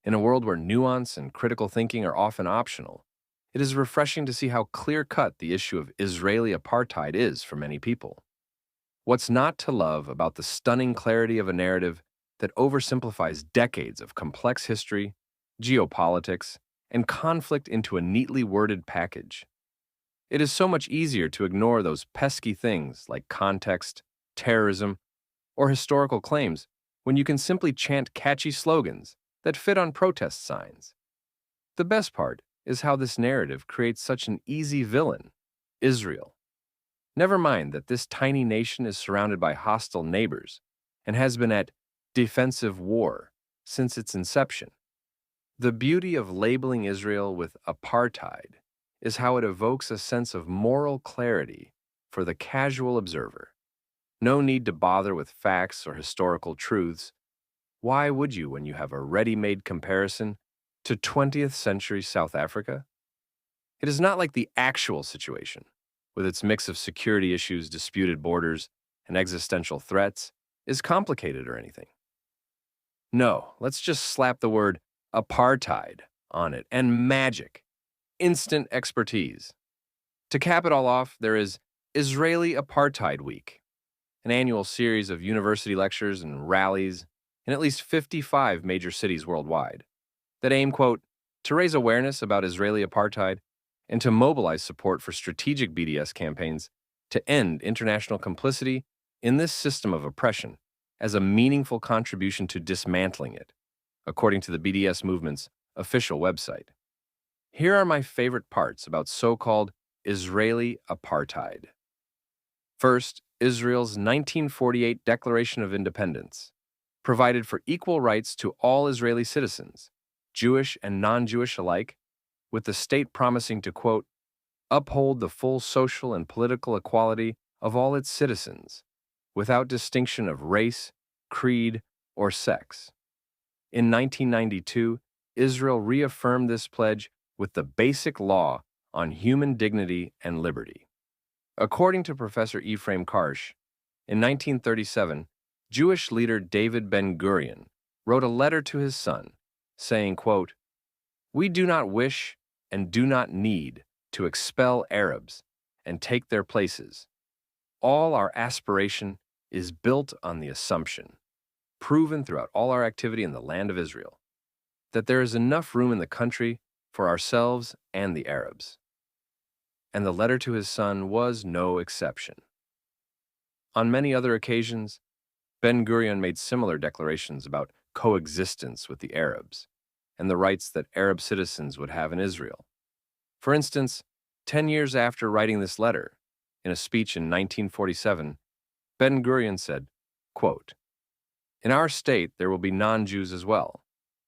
In a world where nuance and critical thinking are often optional, it is refreshing to see how clear-cut the issue of Israeli apartheid is for many people. What's not to love about the stunning clarity of a narrative that oversimplifies decades of complex history, geopolitics, and conflict into a neatly worded package? It is so much easier to ignore those pesky things like context, terrorism, or historical claims when you can simply chant catchy slogans that fit on protest signs. The best part is how this narrative creates such an easy villain, Israel. Never mind that this tiny nation is surrounded by hostile neighbors and has been at defensive war since its inception. The beauty of labeling Israel with apartheid is how it evokes a sense of moral clarity for the casual observer. No need to bother with facts or historical truths. Why would you when you have a ready-made comparison to 20th century South Africa? It is not like the actual situation, with its mix of security issues, disputed borders, and existential threats, is complicated or anything. No, let's just slap the word apartheid on it and magic, instant expertise. To cap it all off, there is Israeli Apartheid Week, an annual series of university lectures and rallies in at least 55 major cities worldwide that aim, quote, to raise awareness about Israeli apartheid and to mobilize support for strategic BDS campaigns to end international complicity in this system of oppression as a meaningful contribution to dismantling it, according to the BDS movement's official website. Here are my favorite parts about so-called Israeli apartheid. First, Israel's 1948 Declaration of Independence provided for equal rights to all Israeli citizens, Jewish and non-Jewish alike, with the state promising to, quote, uphold the full social and political equality of all its citizens, without distinction of race, creed, or sex. In 1992, Israel reaffirmed this pledge with the Basic Law on Human Dignity and Liberty. According to Professor Ephraim Karsh, in 1937, Jewish leader David Ben-Gurion wrote a letter to his son, saying, quote, we do not wish and do not need to expel Arabs and take their places. All our aspiration is built on the assumption, proven throughout all our activity in the land of Israel, that there is enough room in the country for ourselves and the Arabs. And the letter to his son was no exception. On many other occasions, Ben-Gurion made similar declarations about coexistence with the Arabs and the rights that Arab citizens would have in Israel. For instance, 10 years after writing this letter, in a speech in 1947, Ben-Gurion said, quote, in our state there will be non-Jews as well,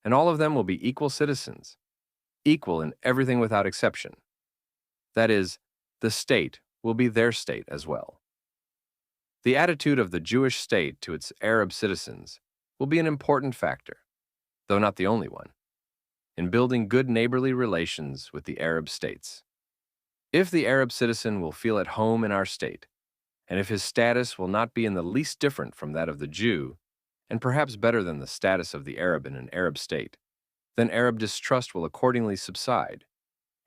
and all of them will be equal citizens, equal in everything without exception. That is, the state will be their state as well. The attitude of the Jewish state to its Arab citizens will be an important factor, though not the only one, in building good neighborly relations with the Arab states. If the Arab citizen will feel at home in our state, and if his status will not be in the least different from that of the Jew, and perhaps better than the status of the Arab in an Arab state, then Arab distrust will accordingly subside,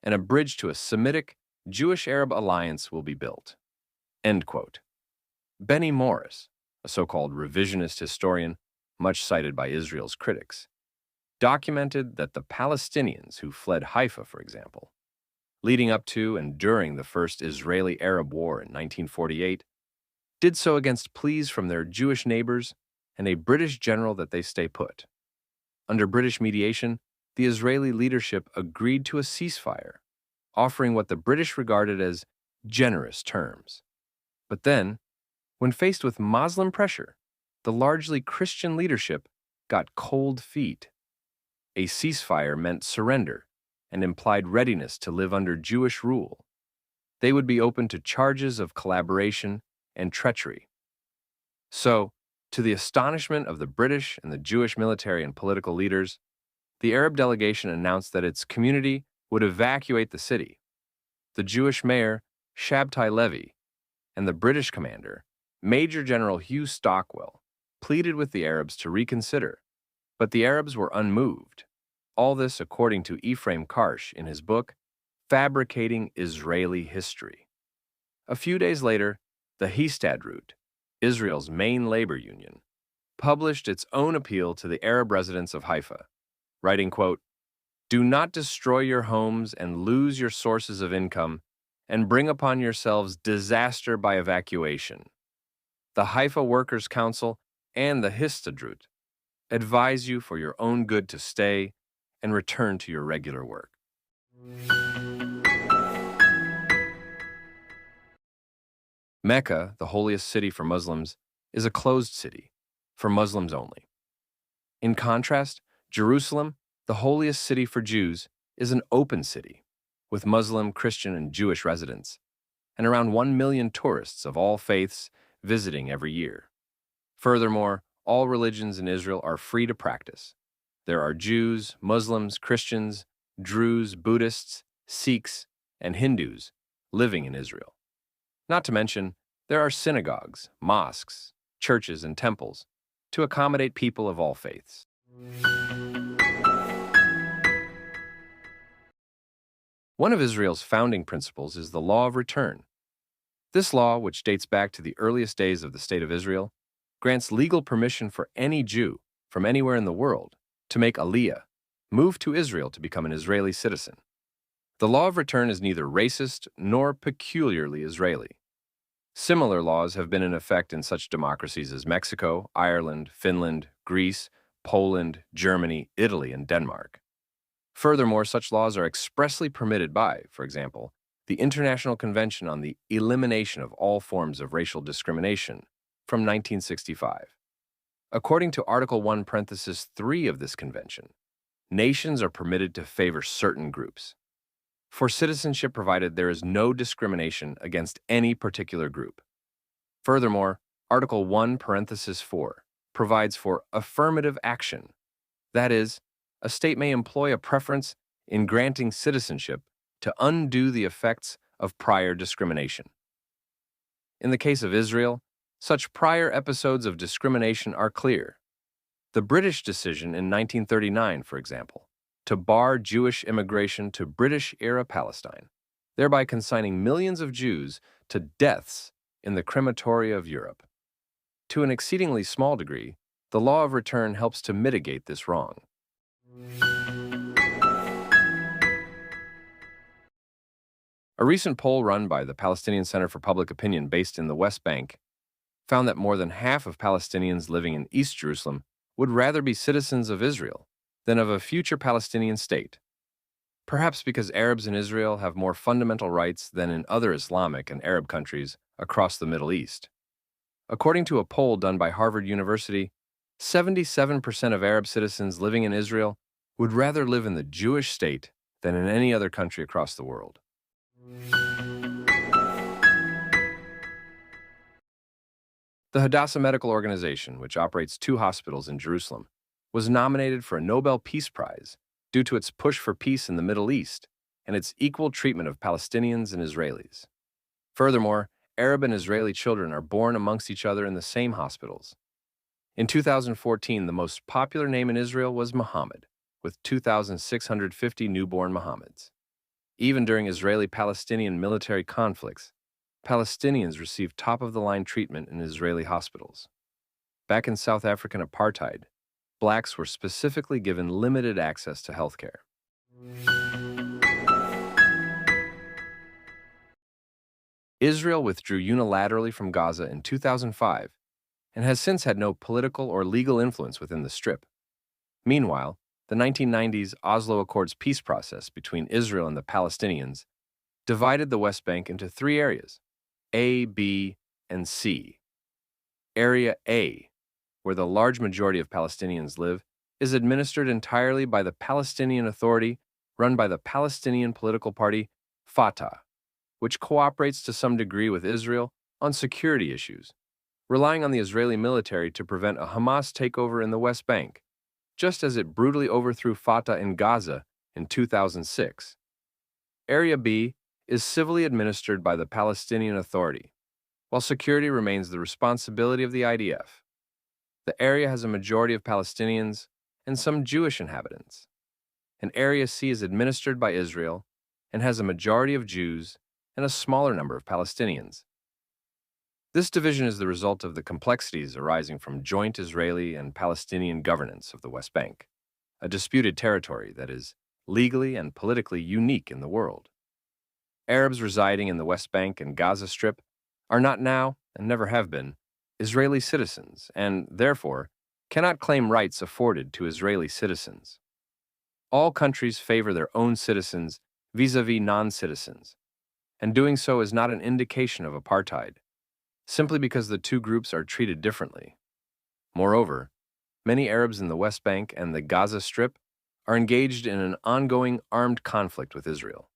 and a bridge to a Semitic Jewish-Arab alliance will be built. End quote. Benny Morris, a so-called revisionist historian, much cited by Israel's critics, documented that the Palestinians who fled Haifa, for example, leading up to and during the First Israeli-Arab War in 1948, did so against pleas from their Jewish neighbors and a British general that they stay put. Under British mediation, the Israeli leadership agreed to a ceasefire, offering what the British regarded as generous terms. But then, when faced with Muslim pressure, the largely Christian leadership got cold feet. A ceasefire meant surrender and implied readiness to live under Jewish rule. They would be open to charges of collaboration and treachery. So, to the astonishment of the British and the Jewish military and political leaders, the Arab delegation announced that its community would evacuate the city. The Jewish mayor, Shabtai Levy, and the British commander, Major General Hugh Stockwell, pleaded with the Arabs to reconsider, but the Arabs were unmoved. All this according to Ephraim Karsh in his book, Fabricating Israeli History. A few days later, the Histadrut, Israel's main labor union, published its own appeal to the Arab residents of Haifa, writing, quote, "Do not destroy your homes and lose your sources of income and bring upon yourselves disaster by evacuation. The Haifa Workers' Council and the Histadrut advise you for your own good to stay and return to your regular work." Mecca, the holiest city for Muslims, is a closed city, for Muslims only. In contrast, Jerusalem, the holiest city for Jews, is an open city, with Muslim, Christian, and Jewish residents, and around 1 million tourists of all faiths visiting every year. Furthermore, all religions in Israel are free to practice. There are Jews, Muslims, Christians, Druze, Buddhists, Sikhs, and Hindus living in Israel. Not to mention, there are synagogues, mosques, churches, and temples to accommodate people of all faiths. One of Israel's founding principles is the law of return. This law, which dates back to the earliest days of the State of Israel, grants legal permission for any Jew from anywhere in the world to make aliyah, move to Israel to become an Israeli citizen. The law of return is neither racist nor peculiarly Israeli. Similar laws have been in effect in such democracies as Mexico, Ireland, Finland, Greece, Poland, Germany, Italy, and Denmark. Furthermore, such laws are expressly permitted by, for example, the International Convention on the Elimination of All Forms of Racial Discrimination from 1965. According to Article 1, parenthesis 3 of this convention, nations are permitted to favor certain groups for citizenship provided there is no discrimination against any particular group. Furthermore, Article 1, parenthesis 4 provides for affirmative action. That is, a state may employ a preference in granting citizenship to undo the effects of prior discrimination. In the case of Israel, such prior episodes of discrimination are clear. The British decision in 1939, for example, to bar Jewish immigration to British-era Palestine, thereby consigning millions of Jews to deaths in the crematoria of Europe. To an exceedingly small degree, the law of return helps to mitigate this wrong. A recent poll run by the Palestinian Center for Public Opinion based in the West Bank found that more than half of Palestinians living in East Jerusalem would rather be citizens of Israel than of a future Palestinian state, perhaps because Arabs in Israel have more fundamental rights than in other Islamic and Arab countries across the Middle East. According to a poll done by Harvard University, 77% of Arab citizens living in Israel would rather live in the Jewish state than in any other country across the world. The Hadassah Medical Organization, which operates 2 hospitals in Jerusalem, was nominated for a Nobel Peace Prize due to its push for peace in the Middle East and its equal treatment of Palestinians and Israelis. Furthermore, Arab and Israeli children are born amongst each other in the same hospitals. In 2014, the most popular name in Israel was Muhammad, with 2,650 newborn Muhammads. Even during Israeli-Palestinian military conflicts, Palestinians received top-of-the-line treatment in Israeli hospitals. Back in South African apartheid, blacks were specifically given limited access to healthcare. Israel withdrew unilaterally from Gaza in 2005 and has since had no political or legal influence within the Strip. Meanwhile, the 1990s Oslo Accords peace process between Israel and the Palestinians divided the West Bank into 3 areas, A, B, and C. Area A, where the large majority of Palestinians live, is administered entirely by the Palestinian Authority run by the Palestinian political party Fatah, which cooperates to some degree with Israel on security issues, relying on the Israeli military to prevent a Hamas takeover in the West Bank, just as it brutally overthrew Fatah in Gaza in 2006. Area B is civilly administered by the Palestinian Authority, while security remains the responsibility of the IDF. The area has a majority of Palestinians and some Jewish inhabitants. and Area C is administered by Israel and has a majority of Jews and a smaller number of Palestinians. This division is the result of the complexities arising from joint Israeli and Palestinian governance of the West Bank, a disputed territory that is legally and politically unique in the world. Arabs residing in the West Bank and Gaza Strip are not now, and never have been, Israeli citizens and, therefore, cannot claim rights afforded to Israeli citizens. All countries favor their own citizens vis-à-vis non-citizens, and doing so is not an indication of apartheid, simply because the two groups are treated differently. Moreover, many Arabs in the West Bank and the Gaza Strip are engaged in an ongoing armed conflict with Israel.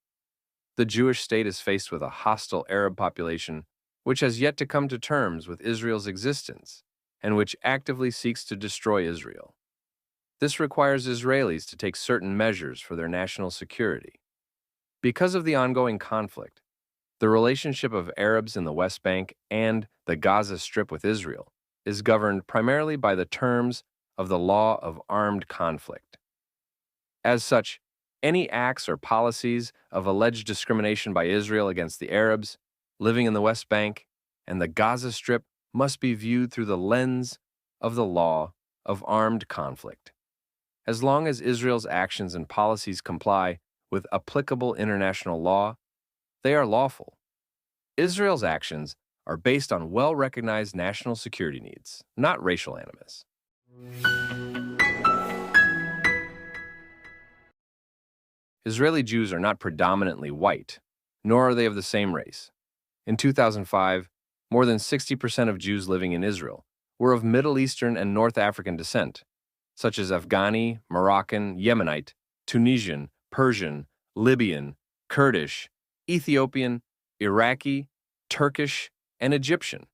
The Jewish state is faced with a hostile Arab population which has yet to come to terms with Israel's existence and which actively seeks to destroy Israel. This requires Israelis to take certain measures for their national security. Because of the ongoing conflict, the relationship of Arabs in the West Bank and the Gaza Strip with Israel is governed primarily by the terms of the law of armed conflict. As such, any acts or policies of alleged discrimination by Israel against the Arabs living in the West Bank and the Gaza Strip must be viewed through the lens of the law of armed conflict. As long as Israel's actions and policies comply with applicable international law, they are lawful. Israel's actions are based on well-recognized national security needs, not racial animus. Israeli Jews are not predominantly white, nor are they of the same race. In 2005, more than 60% of Jews living in Israel were of Middle Eastern and North African descent, such as Afghani, Moroccan, Yemenite, Tunisian, Persian, Libyan, Kurdish, Ethiopian, Iraqi, Turkish, and Egyptian.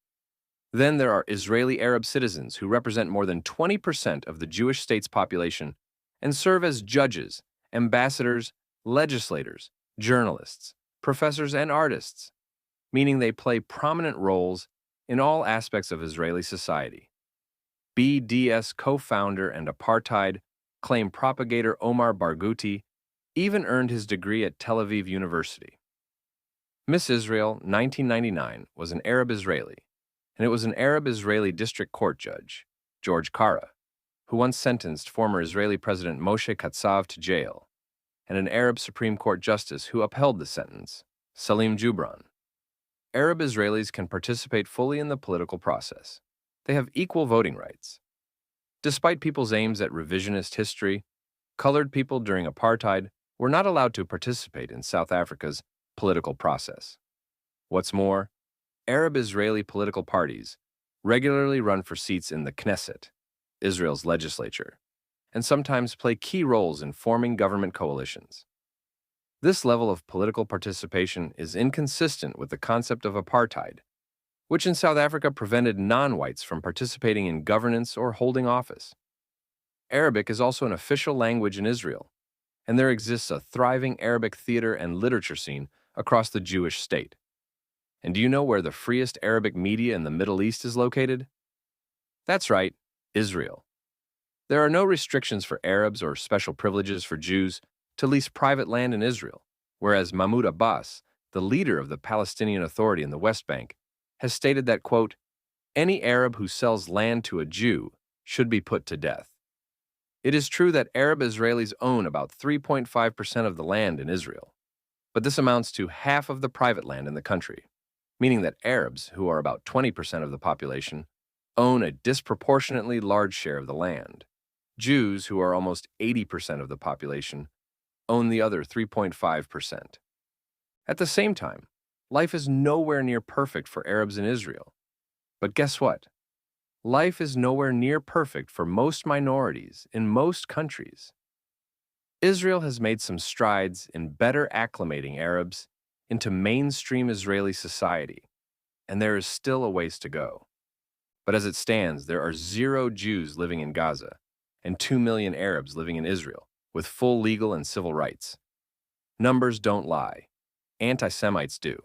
Then there are Israeli Arab citizens who represent more than 20% of the Jewish state's population and serve as judges, ambassadors, legislators, journalists, professors, and artists, meaning they play prominent roles in all aspects of Israeli society. BDS co-founder and apartheid claim propagator Omar Barghouti even earned his degree at Tel Aviv University. Miss Israel 1999 was an Arab Israeli, and it was an Arab Israeli district court judge, George Kara, who once sentenced former Israeli President Moshe Katsav to jail, and an Arab Supreme Court justice who upheld the sentence, Salim Jubran. Arab Israelis can participate fully in the political process. They have equal voting rights. Despite people's aims at revisionist history, colored people during apartheid were not allowed to participate in South Africa's political process. What's more, Arab Israeli political parties regularly run for seats in the Knesset, Israel's legislature, and sometimes play key roles in forming government coalitions. This level of political participation is inconsistent with the concept of apartheid, which in South Africa prevented non-whites from participating in governance or holding office. Arabic is also an official language in Israel, and there exists a thriving Arabic theater and literature scene across the Jewish state. And do you know where the freest Arabic media in the Middle East is located? That's right, Israel. There are no restrictions for Arabs or special privileges for Jews to lease private land in Israel, whereas Mahmoud Abbas, the leader of the Palestinian Authority in the West Bank, has stated that, quote, any Arab who sells land to a Jew should be put to death. It is true that Arab Israelis own about 3.5% of the land in Israel, but this amounts to half of the private land in the country, meaning that Arabs, who are about 20% of the population, own a disproportionately large share of the land. Jews, who are almost 80% of the population, own the other 3.5%. At the same time, life is nowhere near perfect for Arabs in Israel. But guess what? Life is nowhere near perfect for most minorities in most countries. Israel has made some strides in better acclimating Arabs into mainstream Israeli society, and there is still a ways to go. But as it stands, there are 0 Jews living in Gaza and 2 million Arabs living in Israel with full legal and civil rights. Numbers don't lie. Anti-Semites do.